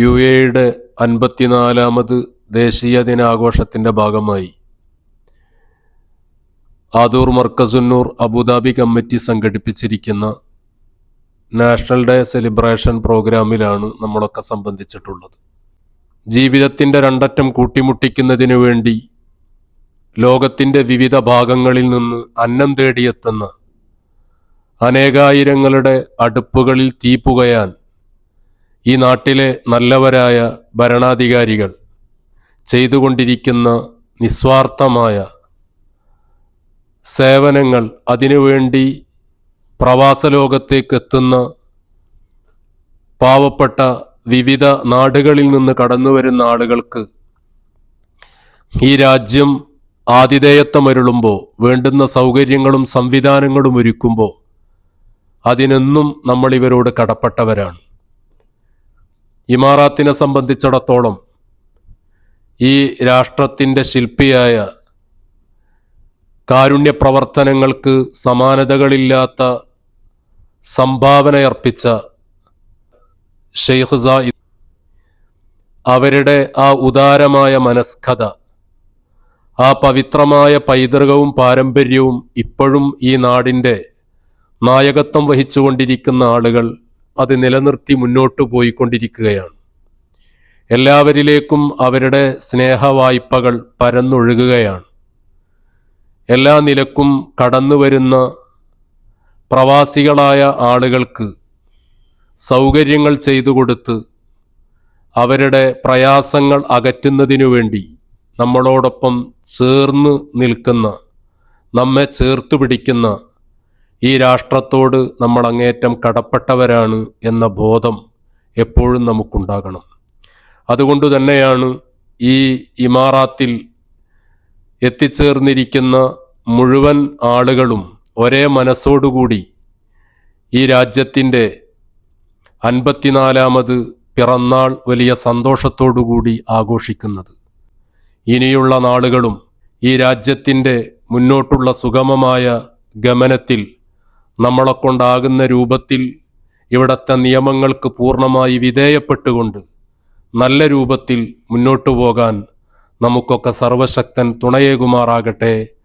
UAEയുടെ 54ാമത് ദേശീയ ദിനാഘോഷത്തിൻ്റെ ഭാഗമായി ആദൂർ മർക്കസുന്നൂർ അബുദാബി കമ്മിറ്റി സംഘടിപ്പിച്ചിരിക്കുന്ന നാഷണൽ ഡേ സെലിബ്രേഷൻ പ്രോഗ്രാമിലാണ് നമ്മളൊക്കെ സംബന്ധിച്ചിട്ടുള്ളത്. ജീവിതത്തിൻ്റെ രണ്ടറ്റം കൂട്ടിമുട്ടിക്കുന്നതിനു വേണ്ടി ലോകത്തിൻ്റെ വിവിധ ഭാഗങ്ങളിൽ നിന്ന് അന്നം തേടിയെത്തുന്ന അനേകായിരങ്ങളുടെ അടുപ്പുകളിൽ തീ പുകയാൻ ഈ നാട്ടിലെ നല്ലവരായ ഭരണാധികാരികൾ ചെയ്തുകൊണ്ടിരിക്കുന്ന നിസ്വാർത്ഥമായ സേവനങ്ങൾ, അതിനുവേണ്ടി പ്രവാസലോകത്തേക്ക് എത്തുന്ന പാവപ്പെട്ട വിവിധ നാടുകളിൽ നിന്ന് കടന്നു വരുന്ന ആളുകൾക്ക് ഈ രാജ്യം ആതിഥേയത്വമരുളുമ്പോൾ, വേണ്ടുന്ന സൗകര്യങ്ങളും സംവിധാനങ്ങളും ഒരുക്കുമ്പോൾ അതിനെന്നും നമ്മൾ ഇവരോട് കടപ്പെട്ടവരാണ്. ഇമാറാത്തിനെ സംബന്ധിച്ചിടത്തോളം ഈ രാഷ്ട്രത്തിൻ്റെ ശില്പിയായ, കാരുണ്യ പ്രവർത്തനങ്ങൾക്ക് സമാനതകളില്ലാത്ത സംഭാവനയർപ്പിച്ച ഷെയ്ഖ് സായിദ്, അവരുടെ ആ ഉദാരമായ മനസ്കഥ, ആ പവിത്രമായ പൈതൃകവും പാരമ്പര്യവും ഇപ്പോഴും ഈ നാടിൻ്റെ നായകത്വം വഹിച്ചുകൊണ്ടിരിക്കുന്ന ആളുകൾ അത് നിലനിർത്തി മുന്നോട്ട് പോയിക്കൊണ്ടിരിക്കുകയാണ്. എല്ലാവരിലേക്കും അവരുടെ സ്നേഹവായ്പകൾ പരന്നൊഴുകുകയാണ്. എല്ലാ നിലക്കും കടന്നു വരുന്ന പ്രവാസികളായ ആളുകൾക്ക് സൗകര്യങ്ങൾ ചെയ്തു കൊടുത്ത് അവരുടെ പ്രയാസങ്ങൾ അകറ്റുന്നതിനു വേണ്ടി നമ്മളോടൊപ്പം ചേർന്ന് നിൽക്കുന്ന, നമ്മെ ചേർത്തു പിടിക്കുന്ന ഈ രാഷ്ട്രത്തോട് നമ്മൾ അങ്ങേറ്റം കടപ്പെട്ടവരാണ് എന്ന ബോധം എപ്പോഴും നമുക്കുണ്ടാകണം. അതുകൊണ്ട് തന്നെയാണ് ഈ ഇമാറാത്തിൽ എത്തിച്ചേർന്നിരിക്കുന്ന മുഴുവൻ ആളുകളും ഒരേ മനസ്സോടുകൂടി ഈ രാജ്യത്തിൻ്റെ 54ാമത് പിറന്നാൾ വലിയ സന്തോഷത്തോടുകൂടി ആഘോഷിക്കുന്നത്. ഇനിയുള്ള നാളുകളും ഈ രാജ്യത്തിൻ്റെ മുന്നോട്ടുള്ള സുഗമമായ ഗമനത്തിൽ നമ്മളെക്കൊണ്ടാകുന്ന രൂപത്തിൽ ഇവിടുത്തെ നിയമങ്ങൾക്ക് പൂർണ്ണമായി വിധേയപ്പെട്ടുകൊണ്ട് നല്ല രൂപത്തിൽ മുന്നോട്ടു പോകാൻ നമുക്കൊക്കെ സർവശക്തൻ തുണയേകുമാറാകട്ടെ.